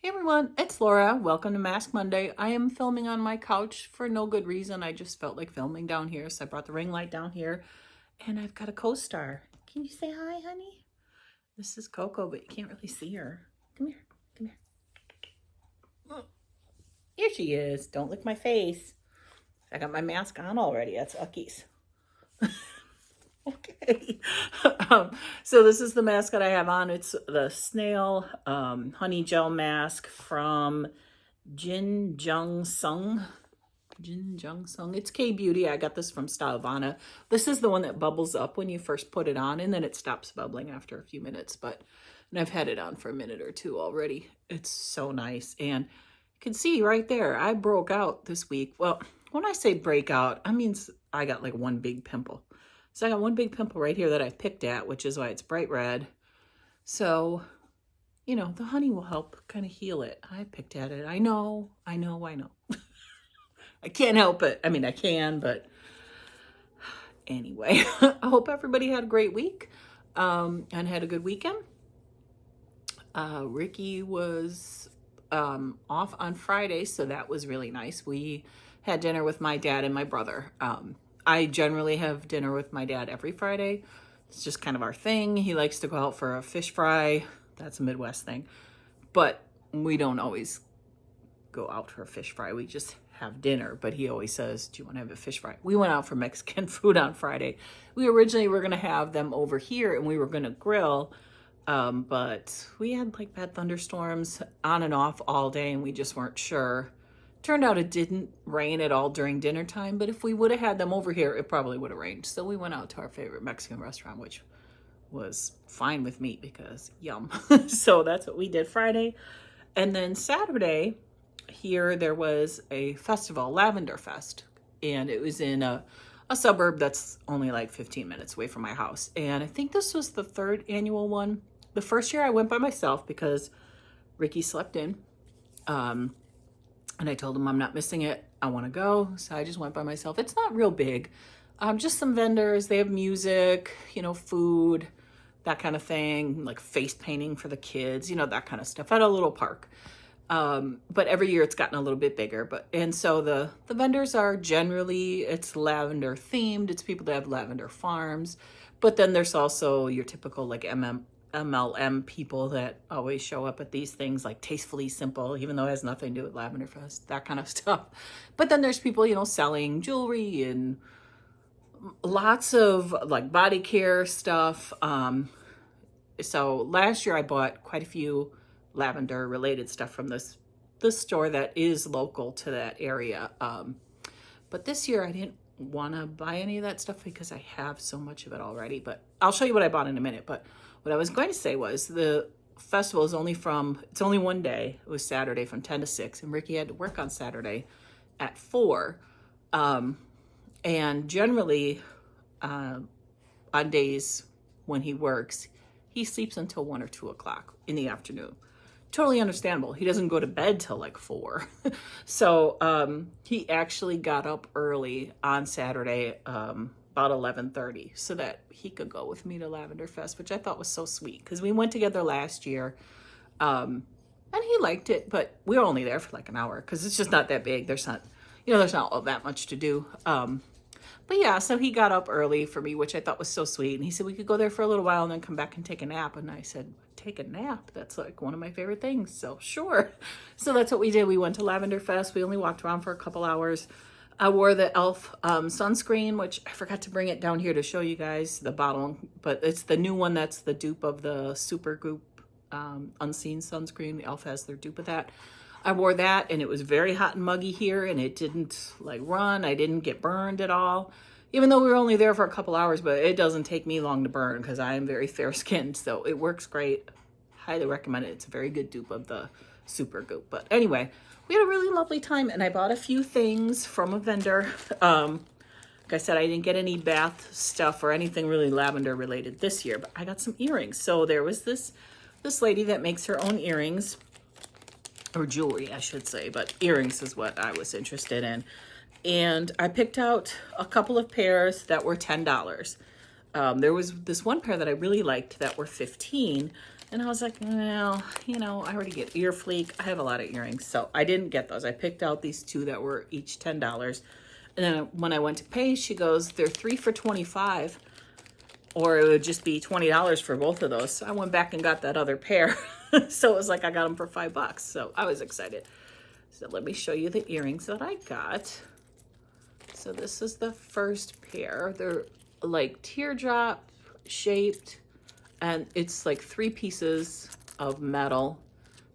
Hey everyone, it's Laura. Welcome to Mask Monday. I am filming on my couch for no good reason. I just felt like filming down here, so I brought the ring light down here. And I've got a co-star. Can you say hi, honey? This is Coco, but you can't really see her. Come here, come here. Oh, here she is. Don't lick my face. I got my mask on already. That's Ucky's. Okay. So this is the mask that I have on. It's the snail honey gel mask from Jin Jung Sung. Jin Jung Sung. It's K-Beauty. I got this from Stylovana. This is the one that bubbles up when you first put it on, and then it stops bubbling after a few minutes. And I've had it on for a minute or two already. It's so nice. And you can see right there, I broke out this week. Well, when I say break out, I mean I got like one big pimple. So I got one big pimple right here that I picked at, which is why it's bright red. So, you know, the honey will help kind of heal it. I picked at it. I know. I can't help it. I mean, I can, but anyway, I hope everybody had a great week and had a good weekend. Ricky was off on Friday, so that was really nice. We had dinner with my dad and my brother. I generally have dinner with my dad every Friday. It's just kind of our thing. He likes to go out for a fish fry. That's a Midwest thing. But we don't always go out for a fish fry. We just have dinner. But he always says, do you want to have a fish fry? We went out for Mexican food on Friday. We originally were going to have them over here and we were going to grill. But we had like bad thunderstorms on and off all day and we just weren't sure. Turned out it didn't rain at all during dinner time, but if we would have had them over here, it probably would have rained. So we went out to our favorite Mexican restaurant, which was fine with me because yum. So that's what we did Friday. And then Saturday, here there was a festival, Lavender Fest, and it was in a suburb that's only like 15 minutes away from my house. And I think this was the third annual one. The first year I went by myself because Ricky slept in. And I told him I'm not missing it. I want to go. So I just went by myself. It's not real big. Just some vendors. They have music, you know, food, that kind of thing, like face painting for the kids, you know, that kind of stuff at a little park. But every year it's gotten a little bit bigger. And so the vendors are generally, it's lavender themed. It's people that have lavender farms. But then there's also your typical like MLM people that always show up at these things, like Tastefully Simple, even though it has nothing to do with Lavender Fest, that kind of stuff. But then there's people, you know, selling jewelry and lots of like body care stuff. So last year I bought quite a few lavender related stuff from this store that is local to that area. But this year I didn't want to buy any of that stuff because I have so much of it already. But I'll show you what I bought in a minute. But what I was going to say was the festival is it's only one day. It was Saturday from 10 to 6. And Ricky had to work on Saturday at 4. And generally on days when he works, he sleeps until 1 or 2 o'clock in the afternoon. Totally understandable. He doesn't go to bed till like 4. So he actually got up early on Saturday, about 11:30, so that he could go with me to Lavender Fest, which I thought was so sweet because we went together last year. And he liked it, but we were only there for like an hour because it's just not that big. There's not all that much to do. But yeah, so he got up early for me, which I thought was so sweet. And he said we could go there for a little while and then come back and take a nap. And I said, take a nap? That's like one of my favorite things. So sure. So that's what we did. We went to Lavender Fest. We only walked around for a couple hours. I wore the e.l.f. Sunscreen, which I forgot to bring it down here to show you guys the bottle. But it's the new one that's the dupe of the Supergoop Unseen Sunscreen. The e.l.f. has their dupe of that. I wore that and it was very hot and muggy here and it didn't like run. I didn't get burned at all, even though we were only there for a couple hours, but it doesn't take me long to burn because I am very fair skinned. So it works great. Highly recommend it. It's a very good dupe of the Supergoop. But anyway, we had a really lovely time and I bought a few things from a vendor. Like I said, I didn't get any bath stuff or anything really lavender related this year, but I got some earrings. So there was this lady that makes her own earrings. Or jewelry, I should say, but earrings is what I was interested in. And I picked out a couple of pairs that were $10. There was this one pair that I really liked that were $15. And I was like, well, you know, I already get ear fleek. I have a lot of earrings, so I didn't get those. I picked out these two that were each $10. And then when I went to pay, she goes, they're 3 for $25, or it would just be $20 for both of those. So I went back and got that other pair. So it was like I got them for $5. So I was excited. So let me show you the earrings that I got. So this is the first pair. They're like teardrop shaped, and it's like 3 pieces of metal.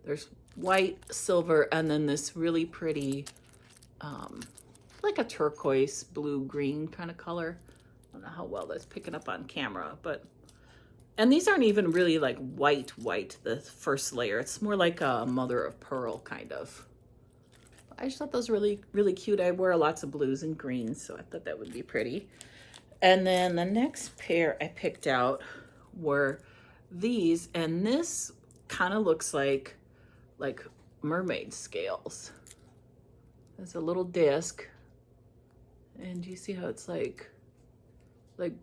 There's white, silver, and then this really pretty, like a turquoise, blue, green kind of color. I don't know how well that's picking up on camera, but, and these aren't even really like white, the first layer. It's more like a mother of pearl kind of. I just thought those really, really cute. I wear lots of blues and greens, so I thought that would be pretty. And then the next pair I picked out were these, and this kind of looks like mermaid scales. There's a little disc, and you see how it's like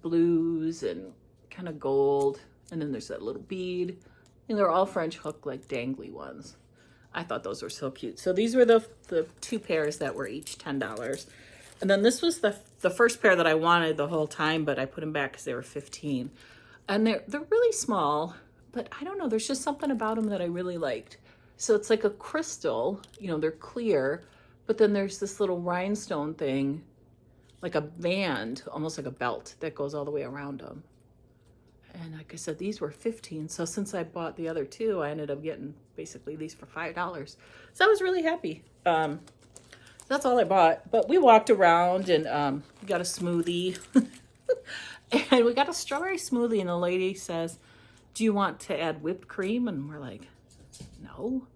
blues and kind of gold, and then there's that little bead, and they're all French hook, like dangly ones. I thought those were so cute. So these were the 2 pairs that were each $10. And then this was the first pair that I wanted the whole time, but I put them back because they were $15. And they're really small, but I don't know, there's just something about them that I really liked. So it's like a crystal, you know, they're clear, but then there's this little rhinestone thing, like a band, almost like a belt that goes all the way around them. And like I said, these were $15. So since I bought the other 2, I ended up getting basically these for $5. So I was really happy. That's all I bought. But we walked around and we got a smoothie. And we got a strawberry smoothie, and the lady says, do you want to add whipped cream? And we're like, no.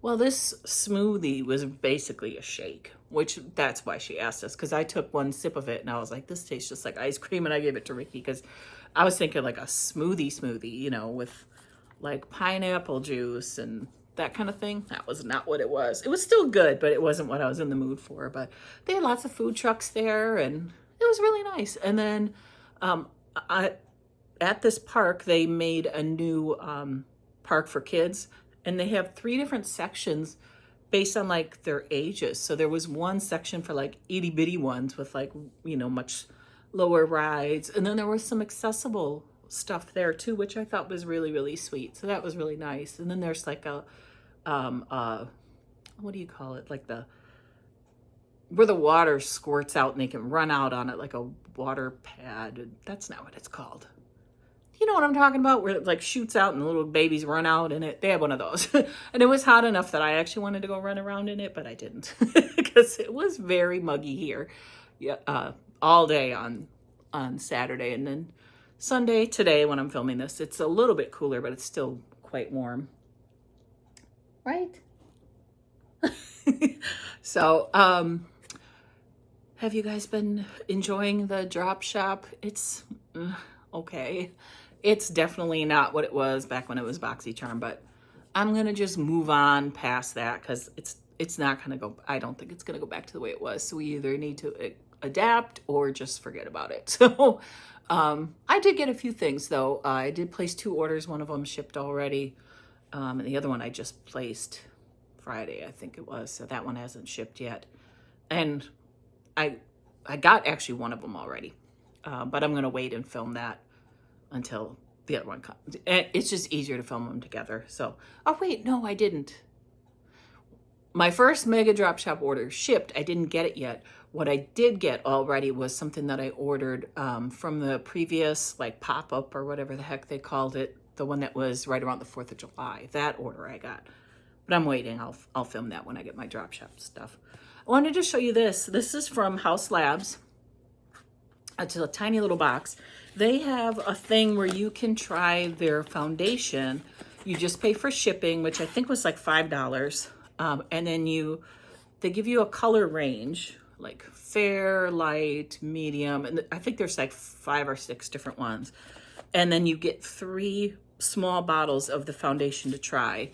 Well, this smoothie was basically a shake, which that's why she asked us, because I took one sip of it and I was like, this tastes just like ice cream, and I gave it to Ricky because I was thinking like a smoothie, you know, with like pineapple juice and that kind of thing. That was not what it was. It was still good, but it wasn't what I was in the mood for. But they had lots of food trucks there, and it was really nice. And then at this park, they made a new park for kids, and they have 3 different sections based on like their ages. So there was one section for like itty bitty ones with like, you know, much lower rides. And then there was some accessible stuff there too, which I thought was really, really sweet. So that was really nice. And then there's like a, what do you call it? Like where the water squirts out and they can run out on it, like a water pad. That's not what it's called. You know what I'm talking about? Where it like shoots out and the little babies run out in it. They had one of those. And it was hot enough that I actually wanted to go run around in it, but I didn't because it was very muggy here. Yeah, all day on Saturday, and then Sunday today when I'm filming this, it's a little bit cooler, but it's still quite warm. Right? So, have you guys been enjoying the drop shop? It's okay. It's definitely not what it was back when it was BoxyCharm, but I'm going to just move on past that because it's not going to go, I don't think it's going to go back to the way it was. So we either need to adapt or just forget about it. So I did get a few things though. I did place 2 orders. One of them shipped already. And the other one I just placed Friday, I think it was. So that one hasn't shipped yet. And I got actually one of them already. But I'm going to wait and film that until the other one comes. It's just easier to film them together. So, oh wait, no, I didn't. My first Mega Drop Shop order shipped. I didn't get it yet. What I did get already was something that I ordered from the previous like pop-up or whatever the heck they called it. The one that was right around the 4th of July. That order I got. But I'm waiting. I'll film that when I get my drop shop stuff. I wanted to show you this. This is from Haus Labs. It's a tiny little box. They have a thing where you can try their foundation. You just pay for shipping, which I think was like $5. And then they give you a color range, like fair, light, medium. And I think there's like 5 or 6 different ones. And then you get 3 small bottles of the foundation to try.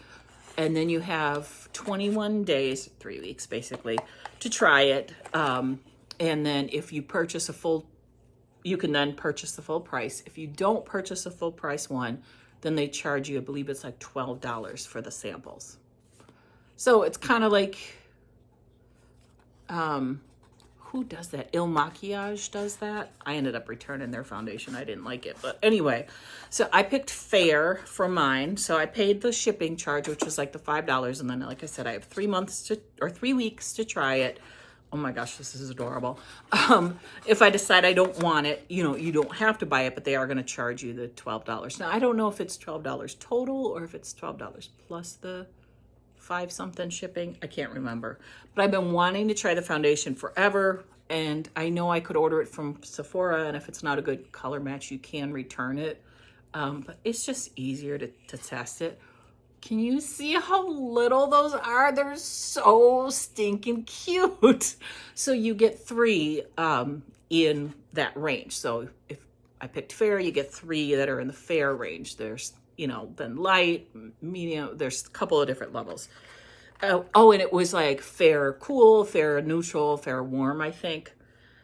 And then you have 21 days, 3 weeks basically, to try it. And then if you purchase you can then purchase the full price. If you don't purchase a full price one, then they charge you, I believe it's like $12 for the samples. So it's kind of like, who does that? Il Makiage does that. I ended up returning their foundation. I didn't like it. But anyway, so I picked Fair for mine. So I paid the shipping charge, which was like the $5. And then, like I said, I have 3 weeks to try it. Oh my gosh, this is adorable. If I decide I don't want it, you don't have to buy it, but they are going to charge you the $12. Now, I don't know if it's $12 total or if it's $12 plus the 5 something shipping. I can't remember, but I've been wanting to try the foundation forever, and I know I could order it from Sephora, and if it's not a good color match, you can return it. But it's just easier to test it. Can you see how little those are? They're so stinking cute. So you get 3 in that range. So if I picked Fair, you get 3 that are in the Fair range. There's then light, medium, there's a couple of different levels. Oh, and it was like Fair Cool, Fair Neutral, Fair Warm, I think.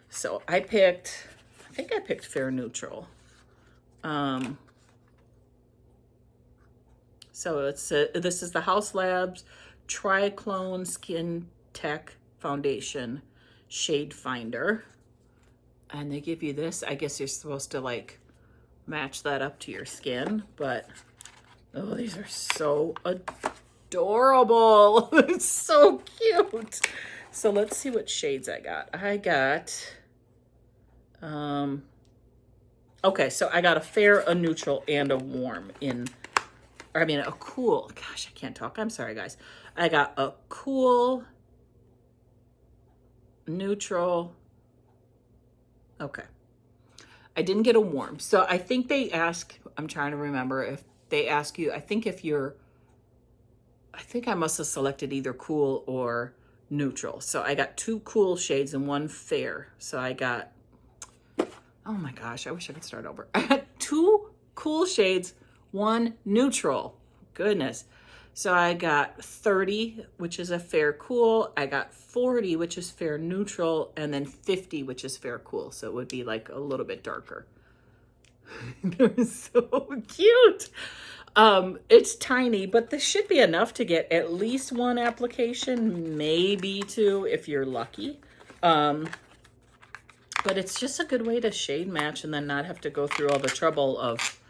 So I think I picked Fair Neutral. So this is the Haus Labs Triclone Skin Tech Foundation Shade Finder. And they give you this. I guess you're supposed to like match that up to your skin, but oh, these are so adorable. It's so cute. So let's see what shades I got. Okay, so I got a Fair, a Neutral, and a Warm a Cool. Gosh, I can't talk. I'm sorry, guys. I got a Cool, Neutral. Okay. I didn't get a Warm. So I think they ask, I'm trying to remember if they ask you, I think I must have selected either Cool or Neutral. So I got 2 cool shades and 1 Fair. So I got, oh my gosh, I wish I could start over. I got 2 cool shades, 1 neutral. Goodness. So I got 30, which is a Fair Cool. I got 40, which is Fair Neutral, and then 50, which is Fair Cool. So it would be like a little bit darker. They're so cute. It's tiny, but this should be enough to get at least 1 application, maybe 2 if you're lucky. But it's just a good way to shade match and then not have to go through all the trouble of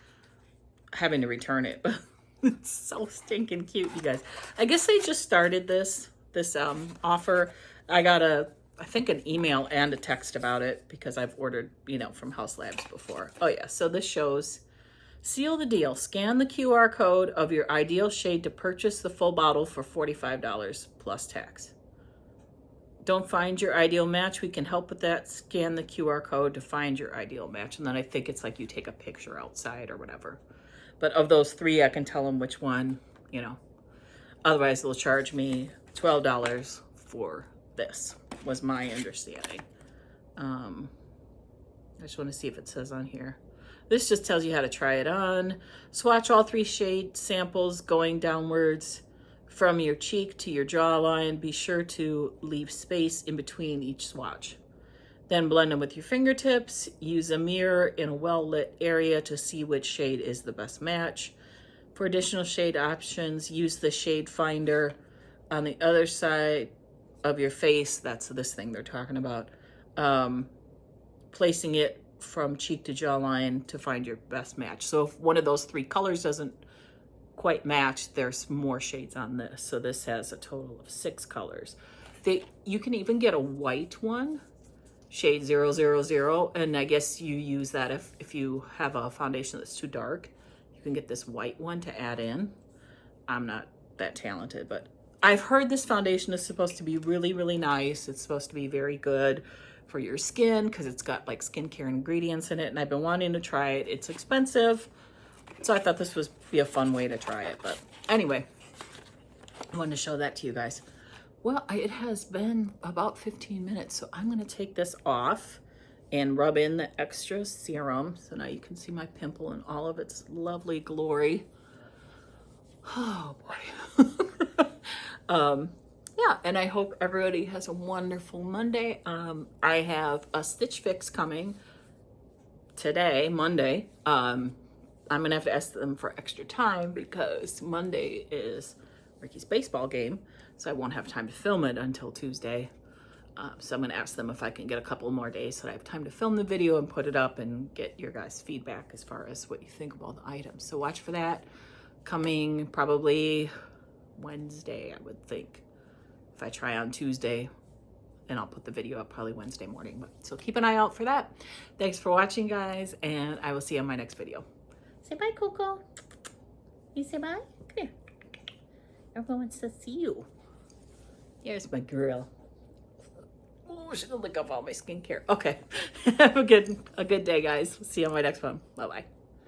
having to return it. It's so stinking cute, you guys. I guess they just started this offer. I got I think an email and a text about it because I've ordered, from Haus Labs before. Oh yeah, so this shows, seal the deal. Scan the QR code of your ideal shade to purchase the full bottle for $45 plus tax. Don't find your ideal match? We can help with that. Scan the QR code to find your ideal match. And then I think it's like you take a picture outside or whatever. But of those 3, I can tell them which one, Otherwise, they'll charge me $12 for this, was my understanding. I just want to see if it says on here. This just tells you how to try it on. Swatch all 3 shade samples going downwards from your cheek to your jawline. Be sure to leave space in between each swatch. Then blend them with your fingertips. Use a mirror in a well-lit area to see which shade is the best match. For additional shade options, use the shade finder on the other side of your face. That's this thing they're talking about. Placing it from cheek to jawline to find your best match. So if one of those 3 colors doesn't quite match, there's more shades on this. So this has a total of 6 colors. You can even get a white one, shade 000, and I guess you use that if you have a foundation that's too dark. You can get this white one to add in. I'm not that talented, but I've heard this foundation is supposed to be really, really nice. It's supposed to be very good for your skin because it's got like skincare ingredients in it, and I've been wanting to try it. It's expensive, so I thought this would be a fun way to try it. But anyway, I wanted to show that to you guys. Well, it has been about 15 minutes, so I'm going to take this off and rub in the extra serum. So now you can see my pimple in all of its lovely glory. Oh, boy. Yeah, and I hope everybody has a wonderful Monday. I have a Stitch Fix coming today, Monday. I'm gonna have to ask them for extra time because Monday is Ricky's baseball game, so I won't have time to film it until Tuesday. So I'm gonna ask them if I can get a couple more days so that I have time to film the video and put it up and get your guys' feedback as far as what you think of all the items. So watch for that coming probably Wednesday, I would think. If I try on Tuesday, and I'll put the video up probably Wednesday morning. But so keep an eye out for that. Thanks for watching, guys, and I will see you on my next video. Say bye, Coco. You say bye? Come here. Everyone wants to see you. Here's my girl. Oh, she's gonna lick up all my skincare. Okay. Have a good day, guys. See you on my next one. Bye-bye.